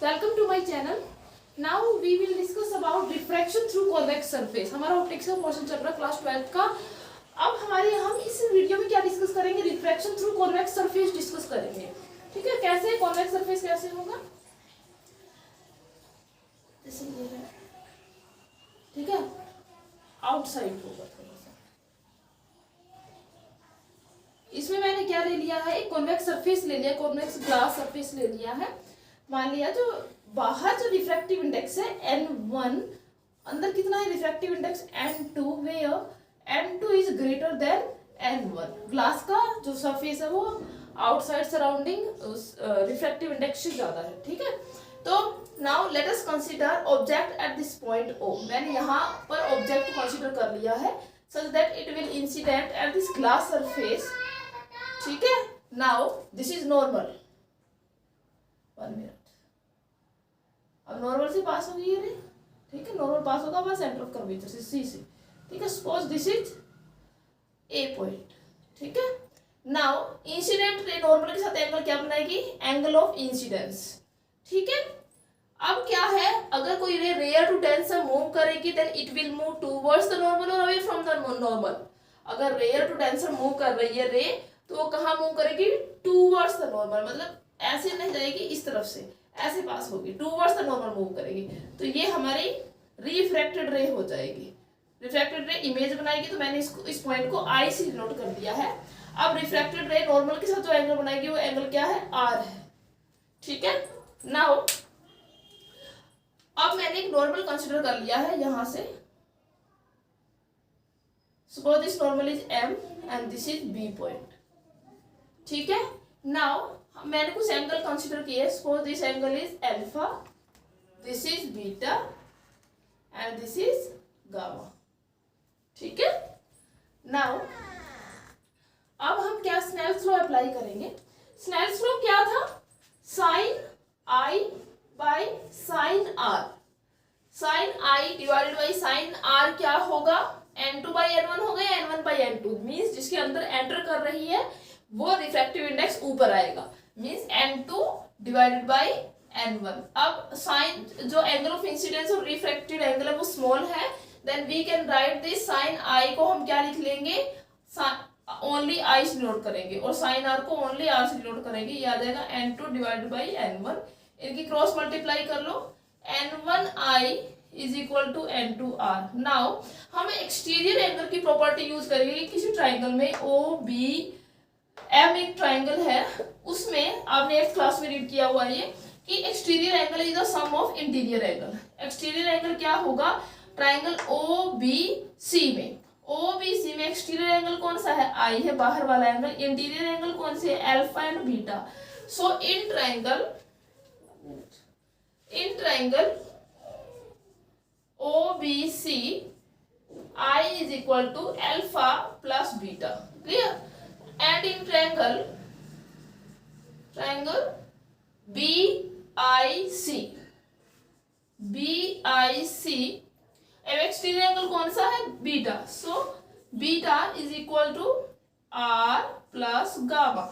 Welcome to my channel. Now we will discuss about refraction through convex surface. हमारा optics का portion चल रहा है क्लास 12 का. अब हम इस वीडियो में क्या डिस्कस करेंगे? Refraction through convex surface discuss करेंगे. ठीक है, कैसे कॉन्वेक्स सरफेस कैसे होगा? जैसे ये है, ठीक है, आउटसाइड होगा थोड़ा सा. इसमें मैंने क्या ले लिया है? एक कॉन्वेक्स सरफेस ले लिया, कॉन्वेक्स ग्लास सरफेस ले लिया है. मान लिया जो बाहर जो रिफ्रैक्टिव इंडेक्स है n1, अंदर कितना है refractive index n2, where n2 is greater than n1. Glass का जो सरफेस है वो आउटसाइड सराउंडिंग रिफ्रैक्टिव इंडेक्स से ज्यादा है. ठीक है, तो now let us consider object at this point O. मैंने यहाँ पर ऑब्जेक्ट को कंसीडर कर लिया है such that it will incident at this glass surface. ठीक है, now this is normal. 1 minute. अब नॉर्मल से पास होगी ये रे. ठीक है, नॉर्मल पास होगा बस सेंटर ऑफ कर्वेचर से सी से. ठीक है, suppose this is a point. ठीक है, नाउ इंसिडेंट रे नॉर्मल के साथ एंगल क्या बनाएगी? Angle of incidence. ठीक है, अब क्या है, अगर कोई ray rarer to denser move करेगी then it will move towards the normal और अवे फ्रॉम द नॉर्मल. अगर रेयर टू डेंसर मूव कर रही है रे तो वो कहाँ मूव करेगी? Towards the normal. मतलब ऐसे नहीं जाएगी, इस तरफ से ऐसे पास होगी, टूवर्ड्स द नॉर्मल मूव करेगी. तो ये हमारी रिफ्रैक्टेड रे हो जाएगी. रिफ्रैक्टेड रे इमेज बनाएगी. तो मैंने इसको इस पॉइंट को आई से नोट कर दिया है. अब रिफ्रैक्टेड रे नॉर्मल के साथ जो एंगल बनाएगी वो एंगल क्या है? आर है. ठीक है, नाउ अब मैंने एक नॉर्मल कंसीडर कर लिया है यहां से. Suppose this normal is M and this is B point. ठीक है, नाउ मैंने कुछ एंगल कंसीडर किए. Suppose this angle is alpha, this is beta and this is gamma. ठीक है, नाउ अब हम क्या स्नेल्स लॉ अप्लाई करेंगे. स्नेल्स लॉ क्या था? Sine i by sine r. Sine i divided by sine r क्या होगा? n2 बाई n1 होगा या n1 बाई n2. मीन्स जिसके अंदर एंटर कर रही है वो रिफ्रैक्टिव इंडेक्स ऊपर आएगा. Means n2 divided by n1. अब साइन जो एंगल ऑफ इंसिडेंस और रिफ्रैक्टेड एंगल है वो स्मॉल है. Then we can write this sine i को हम क्या लिख लेंगे? ओनली आई से डिनोट करेंगे और साइन आर को ओनली आर से डिनोट करेंगे. ये आ जाएगा n2 डिवाइडेड बाई n1. इनकी क्रॉस मल्टीप्लाई कर लो. n1i is equal to n2r. Now हम एक्सटीरियर एंगल की प्रॉपर्टी यूज करेंगे. किसी ट्राइंगल में ओ बी एम एक ट्राइंगल है, उसमें आपने 8th क्लास में रीड किया हुआ है कि exterior angle is the sum of interior angle. Exterior angle क्या होगा? ट्राइंगल ओ बी सी में, ओ बी सी में एक्सटीरियर एंगल कौन सा है? आई है, बाहर वाला एंगल. इंटीरियर एंगल कौन से? Alpha and beta. So in triangle OBC I is equal to alpha plus beta. Clear? And in triangle BIC अब एक्सटीरियर एंगल कौन सा है? Beta. So beta is equal to R plus gamma.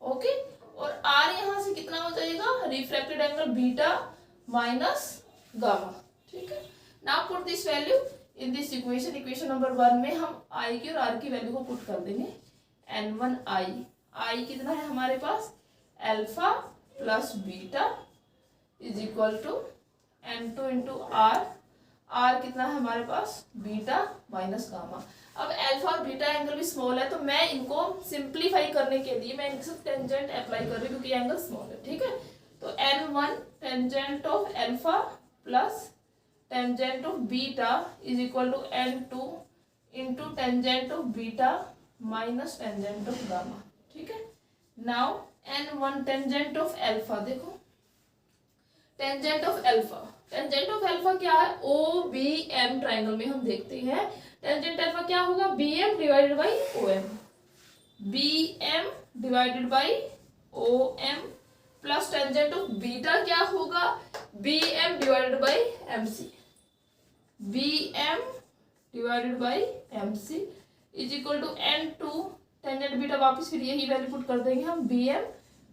Okay, और R यहां से कितना हो जाएगा? Refracted angle beta minus gamma. ठीक है, now put this value in this equation. Equation number 1 में हम I की और R की वैल्यू को पुट कर देंगे. n1i कितना है हमारे पास? Alpha plus beta is equal to n2 into R कितना है हमारे पास? Beta minus gamma. अब अल्फा और बीटा एंगल भी स्मॉल है तो मैं इनको सिंप्लीफाई करने के लिए मैं इनके साथ टेंजेंट अप्लाई कर रही हूँ क्योंकि एंगल स्मॉल है. ठीक है, तो n1 tangent of alpha plus tangent of beta is equal to n2 into tangent of beta minus tangent of gamma. ठीक है, now n1 tangent of alpha. देखो टेंजेंट ऑफ अल्फा क्या है? ओ बी एम ट्राइंगल में हम देखते हैं tangent alpha क्या होगा? bm divided by om. bm divided by om plus tangent of beta क्या होगा? bm divided by mc. bm divided by mc is equal to n2 tangent beta. वापस फिर यही वैल्यू पुट कर देंगे हम. bm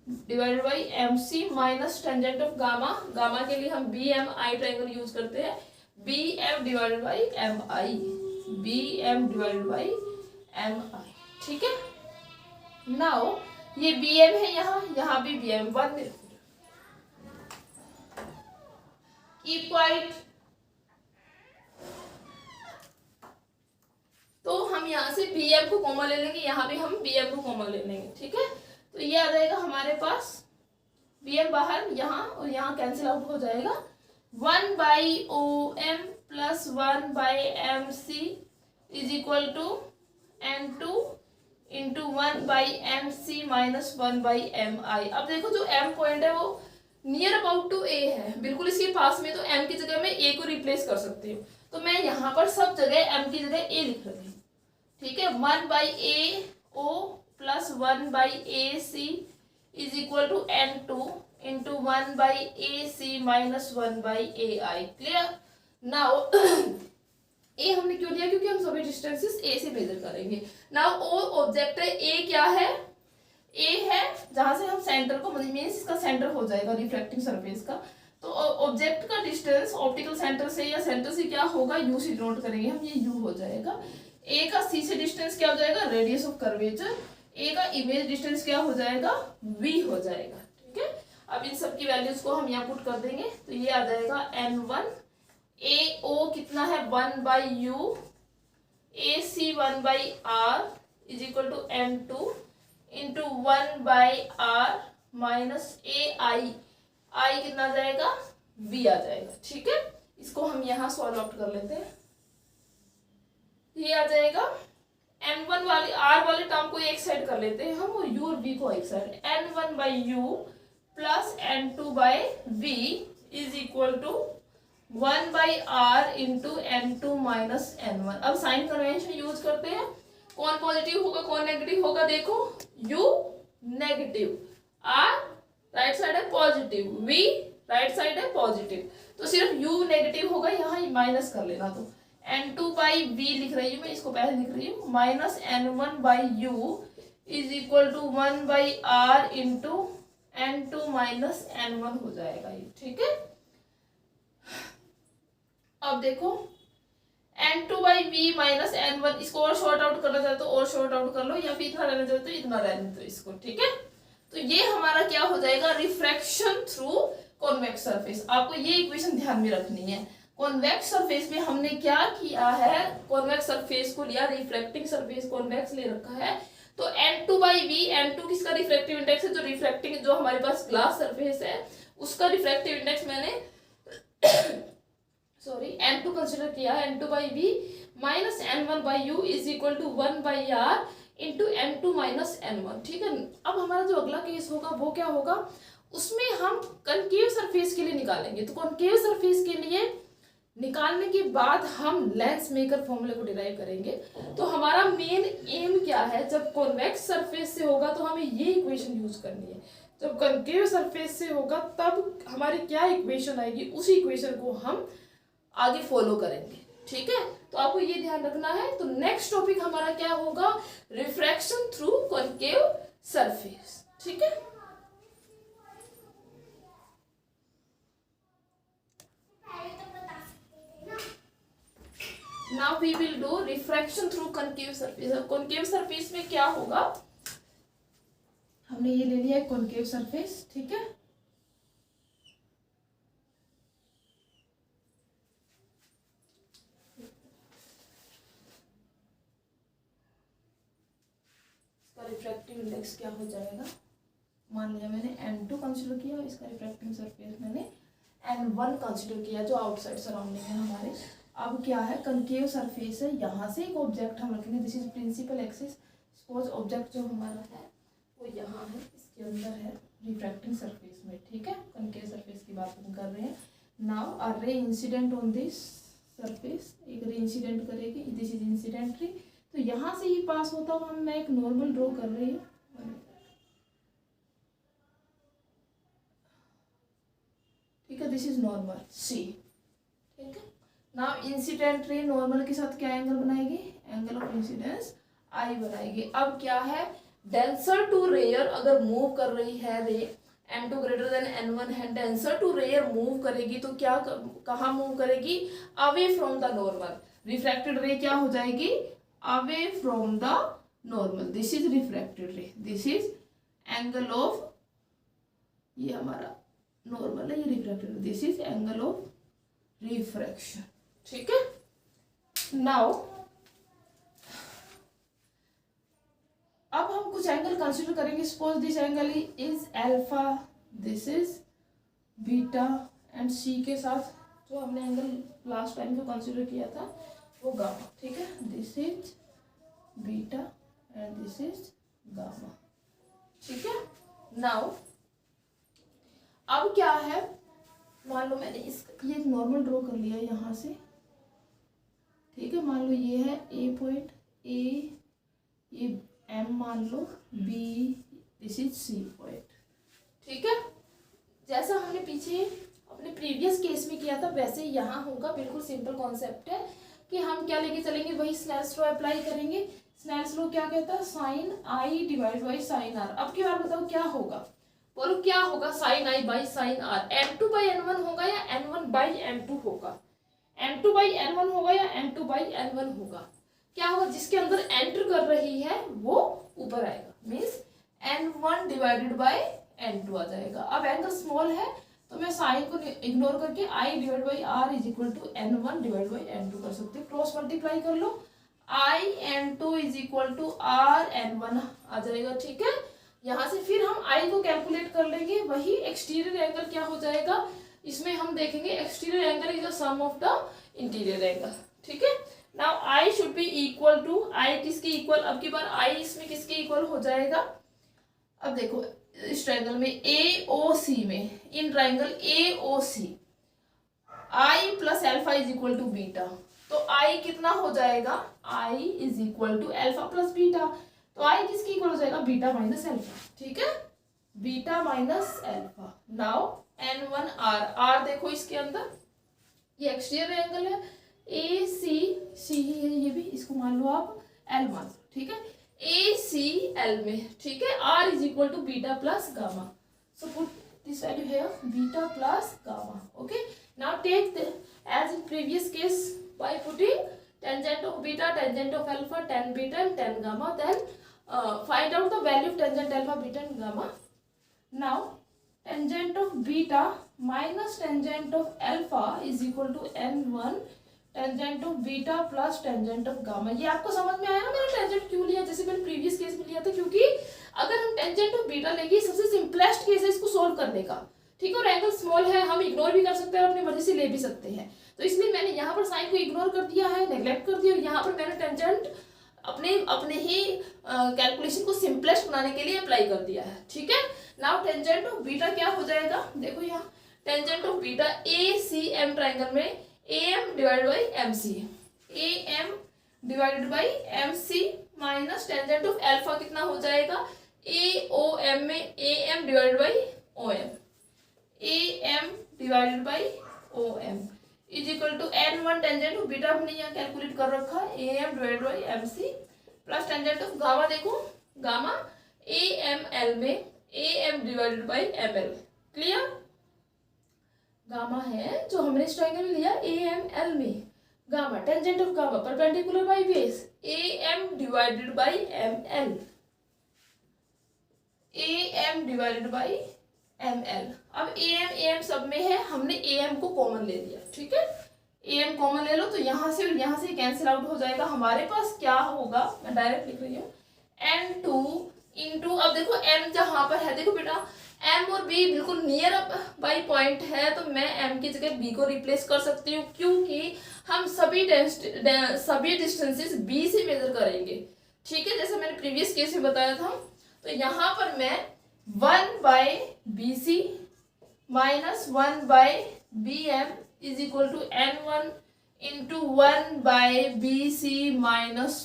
divided by M C minus tangent of gamma, gamma के लिए हम B M I triangle use करते हैं, B M divided by M I, B M divided by M आई, ठीक है। नाउ ये बी एम है, यहाँ भी B M, one keep quite. तो हम यहाँ से बी एम को कॉमन ले लेंगे, यहाँ भी हम बी एम को कॉमन ले लेंगे, ठीक है। तो ये आ जाएगा हमारे पास बी एम बाहर, यहाँ और यहाँ कैंसिल आउट हो जाएगा, 1 by O M plus 1 by M C is equal to N two into 1 by M C minus 1 by M I. अब देखो जो एम पॉइंट है वो नियर अबाउट टू ए है, बिल्कुल इसके पास में, तो एम की जगह मैं ए को रिप्लेस कर सकती हूँ। तो मैं यहाँ पर सब जगह एम की जगह ए लिख रही हूँ, ठीक है। 1 by A O plus 1 by A C is equal to N two into 1 by A C minus 1 by A I. Clear. Now A हमने क्यों लिया, क्योंकि हम सभी डिस्टेंसेस ए से मेजर करेंगे। नाउ ओ ऑब्जेक्ट है, ए क्या है, ए है जहां से हम सेंटर को, मीन्स इसका सेंटर हो जाएगा रिफ्लेक्टिंग सरफेस का। तो ऑब्जेक्ट का डिस्टेंस ऑप्टिकल सेंटर से या सेंटर से क्या होगा, यू से डिनोट करेंगे हम, ये यू हो जाएगा। ए का सी से डिस्टेंस क्या हो जाएगा, रेडियस ऑफ कर्वेचर। ए का इमेज डिस्टेंस क्या हो जाएगा, वी हो जाएगा, ठीक है। अब इन सब की वैल्यूज को हम यहाँ पुट कर देंगे, तो ये आ जाएगा n1, ए ओ कितना है 1 by U, A C 1 by R is equal to n2 into 1 by R minus A I, I कितना आ जाएगा, v आ जाएगा, ठीक है। इसको हम यहाँ सॉल्व आउट कर लेते हैं। ये आ जाएगा n1 वाली r वाले टर्म को एक साइड कर लेते हैं हम, और u और v को एक side, n1 by u plus n2 by v is equal to 1 by r into n2 minus n1। अब साइन कन्वेंशन यूज करते हैं, कौन पॉजिटिव होगा कौन नेगेटिव होगा, देखो u negative, r right side है पॉजिटिव, v राइट साइड है पॉजिटिव, तो सिर्फ u नेगेटिव होगा, यहाँ माइनस कर लेना। तो n2 बाई v लिख रही हूँ मैं, इसको पहले लिख रही हूँ, minus n1 by u is equal to 1 by r into n2 minus n1 हो जाएगा ये, ठीक है। अब देखो n2 by v minus n1, इसको और शॉर्ट आउट करना चाहते तो और शॉर्ट आउट कर लो, या फिर इतना रहने चाहते तो इतना रहने दो इसको, ठीक है। तो ये हमारा क्या हो जाएगा, रिफ्रैक्शन थ्रू कॉन्वेक्स सरफेस। आपको ये इक्वेशन ध्यान में रखनी है। कॉन्वेक्स सरफेस में हमने क्या किया है, कॉन्वेक्स सरफेस को लिया, रिफ्लेक्टिंग सरफेस कॉन्वेक्स ले रखा है, तो n2 बाई v, n2 किसका रिफ्रैक्टिव इंडेक्स है, जो रिफ्लेक्टिंग, जो हमारे पास ग्लास सरफेस है उसका रिफ्रैक्टिव इंडेक्स मैंने सॉरी n2 कंसिडर किया है, n2 by v minus n1 by u is equal to 1 by r into n2 minus n1, ठीक है। अब हमारा जो अगला केस होगा वो क्या होगा, उसमें हम कनकेव सरफेस के लिए निकालेंगे। तो कॉनकेव सरफेस के लिए निकालने के बाद हम लेंस मेकर फॉर्मूले को डिराइव करेंगे। तो हमारा मेन एम क्या है, जब कॉन्वेक्स सरफेस से होगा तो हमें ये इक्वेशन यूज करनी है, जब कनकेव सरफेस से होगा तब हमारी क्या इक्वेशन आएगी, उसी इक्वेशन को हम आगे फॉलो करेंगे, ठीक है। तो आपको ये ध्यान रखना है। तो नेक्स्ट टॉपिक हमारा क्या होगा, रिफ्रैक्शन थ्रू कॉनकेव सरफेस, ठीक है। Now we will do refraction through concave surface. Concave surface में क्या होगा, हमने ये ले लिया है कॉनकेव सरफेस, ठीक है। रिफ्रैक्टिव इंडेक्स क्या हो जाएगा, मान लिया मैंने n2 कंसीडर किया, इसका रिफ्रैक्टिव सरफेस मैंने n1 कंसीडर किया जो आउटसाइड सराउंडिंग है हमारे। अब क्या है, कनकेव सरफेस है, यहाँ से एक ऑब्जेक्ट हम रखेंगे, this is principal axis. Suppose object जो हमारा है वो यहाँ है, इसके अंदर है रिफ्रैक्टिंग सरफेस में, ठीक है। कनकेव सरफेस की बात हम कर रहे हैं। Now a ray incident on this surface, एक रे इंसिडेंट करेगी, दिस इज इंसिडेंट रे, तो यहाँ से ही पास होता हुआ मैं एक नॉर्मल ड्रॉ कर रही हूँ, ठीक है, दिस इज नॉर्मल सी, ठीक है। नाउ इंसिडेंट रे नॉर्मल के साथ क्या एंगल बनाएगी, एंगल ऑफ इंसिडेंस आई बनाएगी। अब क्या है, डेंसर टू रेयर अगर मूव कर रही है रे, m2 ग्रेटर देन n1 है, डेंसर टू रेयर मूव करेगी तो क्या कहाँ मूव करेगी, away from the normal. Refracted ray क्या हो जाएगी, away from the normal. This is refracted ray, this is angle of, ये हमारा नॉर्मल है, ये refracted, this is angle of refraction. ठीक है, नाउ अब हम कुछ एंगल कंसीडर करेंगे। Suppose this angle is alpha, this is beta and C के साथ जो हमने एंगल लास्ट टाइम जो कंसीडर किया था वो गामा। ठीक है, this is beta and this is gamma. ठीक है, नाउ अब क्या है, मान लो मैंने ये नॉर्मल ड्रॉ कर लिया यहाँ से। ठीक है, मान लो ये है ए पॉइंट, ए ये एम मान लो, B this is C point. ठीक है, जैसा हमने पीछे अपने प्रीवियस केस में किया था वैसे यहाँ होगा। बिल्कुल सिंपल कॉन्सेप्ट है कि हम क्या लेके चलेंगे, वही स्नेल्स लॉ अप्लाई करेंगे। स्नेल्स लॉ क्या कहता है, sine i divide by sine r. अब की बार बताओ क्या होगा, बोलो क्या होगा, sine i by sine r. m2 by n1 होगा या n1 बाई m2 होगा, m2 बाई n1 होगा या m2 बाई n1 होगा। क्या होगा, जिसके अंदर एंटर कर रही है वो ऊपर आएगा, means n1 divided by n2 आ जाएगा। अब एंगल स्मॉल है तो मैं साइन को इग्नोर करके i divide by r is equal to n1 divide by n2 कर सकते हो। क्रॉस मल्टीप्लाई कर लो, i n2 is equal to r n1 आ जाएगा। ठीक है, यहाँ से फिर हम i को कैलकुलेट कर लेंगे। वही एक्सटीरियर एंगल क्या हो जाएगा, इसमें हम देखेंगे exterior angle is the sum of the interior angle. ठीक है, now i should be equal to, i किसके इक्वल, अब की बार i इसमें किसके इक्वल हो जाएगा। अब देखो इस ट्रायंगल में AOC में, in triangle AOC i plus alpha is equal to beta, तो i कितना हो जाएगा, i is equal to alpha plus beta. तो i किसके इक्वल हो जाएगा, बीटा माइनस एल्फा। ठीक है, beta minus alpha. Now n1 r देखो इसके अंदर ये एक्सटीरियर एंगल है, ए सी ही है ये भी, इसको मान लो आप एल मान लो। ठीक है, ए सी एल में। ठीक है, R is equal to beta plus gamma, so put this value है beta plus gamma. Okay, now take as in previous case by putting tangent of beta, tangent of alpha, tan beta and tan gamma, then find out the value of tangent alpha, beta and gamma. Now tangent of beta minus tangent of alpha is equal to n1 tangent of beta plus tangent of gamma. ये आपको समझ में आया ना मैंने tangent क्यों लिया, जैसे मैंने प्रीवियस केस में लिया था, क्योंकि अगर हम टेंजेंट ऑफ बीटा लेंगे सबसे सिंपलेस्ट केस है इसको सोल्व करने का। ठीक है, और एंगल स्मॉल है, हम इग्नोर भी कर सकते हैं और अपनी मर्जी से ले भी सकते हैं। तो इसलिए मैंने यहाँ पर साइन को इग्नोर कर दिया है, नेग्लेक्ट कर दिया, और यहाँ पर मैंने टेंजेंट अपने ही कैलकुलेशन को सिंपलेस्ट बनाने के लिए अप्लाई कर दिया है। ठीक है, नाउ टेंजेंट ऑफ बीटा क्या हो जाएगा, देखो यहाँ tangent of beta ACM triangle में AM divide by MC, AM divided by MC minus tangent of alpha कितना हो जाएगा, AOM में AM divided by OM, AM divided by OM is equal to n1 tangent of beta हमने यहाँ calculate कर रखा है, AM divided by MC plus tangent of gamma, देखो गामा AML में AM divided by ML। Clear, gamma है जो हमने इस ट्रायंगल में लिया AML में, gamma tangent of gamma perpendicular by base AM divided by ML, AM divided by ML। अब AM सब में है, हमने AM को कॉमन ले लिया। ठीक है, AM कॉमन ले लो तो यहाँ से और यहाँ से कैंसिल आउट हो जाएगा। हमारे पास क्या होगा, मैं डायरेक्ट लिख रही हूँ N2 इंटू, अब देखो M जहाँ पर है, देखो बेटा M और B बिल्कुल नियर बाई पॉइंट है, तो मैं M की जगह B को रिप्लेस कर सकती हूँ, क्योंकि हम सभी डिस्टेंसेस B से मेजर करेंगे। ठीक है, जैसे मैंने प्रीवियस केस में बताया था, तो यहाँ पर मैं 1 by BC minus 1 by BM is equal to N1 into 1 by BC minus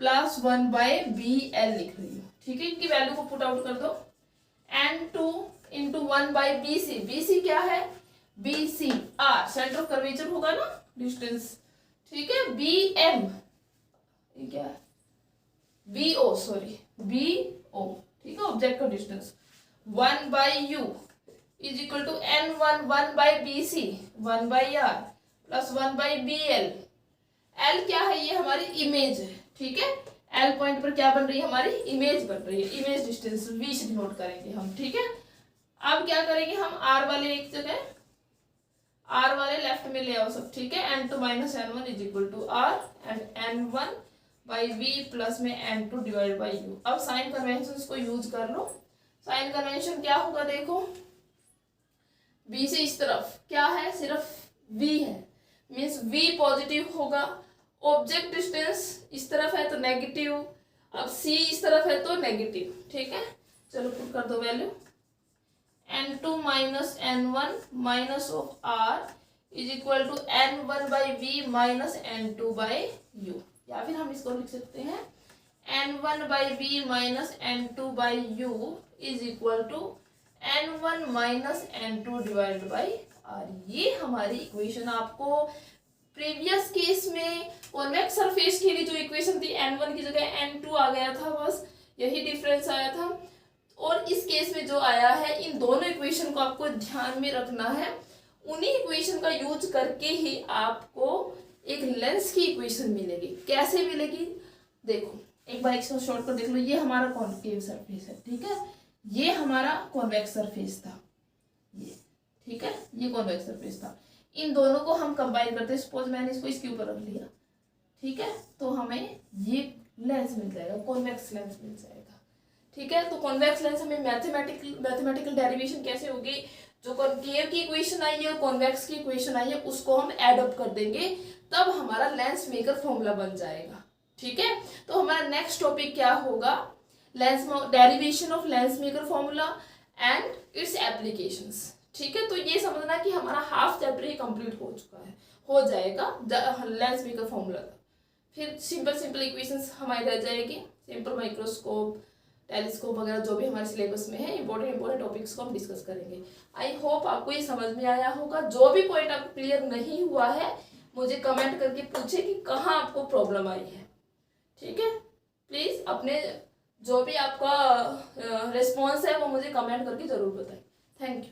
plus 1 by BL लिख रही हूँ। ठीक है, इनकी वैल्यू को पुट आउट कर दो, N2 into 1 by BC, BC क्या है, BC R centre of curvature होगा ना, डिस्टेंस। ठीक है, BM ये क्या है, BO सॉरी बी ओ, ठीक है, ऑब्जेक्ट का distance 1/u is equal to n1 1/bc 1/r plus 1/bl। L क्या है, ये हमारी इमेज है, ठीक है। एल पॉइंट पर क्या बन रही है, हमारी इमेज बन रही है, इमेज डिस्टेंस वी से डिनोट करेंगे हम, ठीक है। अब क्या करेंगे हम, आर वाले एक जगह, आर वाले लेफ्ट में ले आओ सब, ठीक है। n2 minus n1 is equal to R and n1/v plus में n2 डिवाइड बाई यू। अब साइन कन्वेंशन को यूज कर लो। साइन कन्वेंशन क्या होगा, देखो v से इस तरफ क्या है, सिर्फ v है, मीन्स v पॉजिटिव होगा। ऑब्जेक्ट डिस्टेंस इस तरफ है तो नेगेटिव, अब c इस तरफ है तो नेगेटिव, ठीक है। चलो पुट कर दो value, n2 minus n1 minus of r is equal to n1/v minus n2/u, या फिर हम इसको लिख सकते हैं n1/v minus n2/u is equal to n1 minus n2 divide by r। ये हमारी इक्वेशन आपको प्रीवियस केस में कॉन्वेक्स सरफेस के लिए जो इक्वेशन थी n1 की जगह n2 आ गया था, बस यही डिफरेंस आया था। और इस केस में जो आया है, इन दोनों इक्वेशन को आपको ध्यान में रखना है। उन्हीं इक्वेशन का यूज करके ही आपको एक लेंस की इक्वेशन मिलेगी। कैसे मिलेगी, देखो एक बार इसको शॉर्ट कर देख लो। ये हमारा कॉन्केव सरफेस है, ठीक है, ये हमारा कॉन्वेक्स सरफेस था, ये, ठीक है, ये कॉन्वेक्स सरफेस था। इन दोनों को हम कंबाइन करते हैं, सपोज मैंने इसको इसके ऊपर रख लिया, ठीक है, तो हमें ये लेंस मिल जाएगा, कॉन्वेक्स लेंस मिल जाएगा, ठीक है। तो कॉन्वेक्स लेंस हमें मैथमेटिकल डेरिवेशन कैसे होगी, जो कॉन्केव की इक्वेशन आई है और कॉन्वेक्स की इक्वेशन आई है उसको हम एड अप कर देंगे, तब हमारा लेंस मेकर फॉर्मूला बन जाएगा, ठीक है। तो हमारा नेक्स्ट टॉपिक क्या होगा, lens derivation of lens maker formula and it's applications, ठीक है। तो ये समझना कि हमारा हाफ चैप्टर ही कंप्लीट हो चुका है, हो जाएगा लेंस मेकर फॉर्मूला का। फिर सिंपल इक्वेशंस हमारी रह जाएगी, सिंपल माइक्रोस्कोप, टेलीस्कोप वगैरह जो भी हमारे सिलेबस में है, इंपॉर्टेंट टॉपिक्स को हम डिस्कस करेंगे। आई होप आपको ये समझ में आया होगा। जो भी पॉइंट आपको क्लियर नहीं हुआ है मुझे कमेंट करके पूछे कि कहाँ आपको प्रॉब्लम आई है, ठीक है। प्लीज़ अपने जो भी आपका रिस्पॉन्स है वो मुझे कमेंट करके ज़रूर बताएं। Thank you.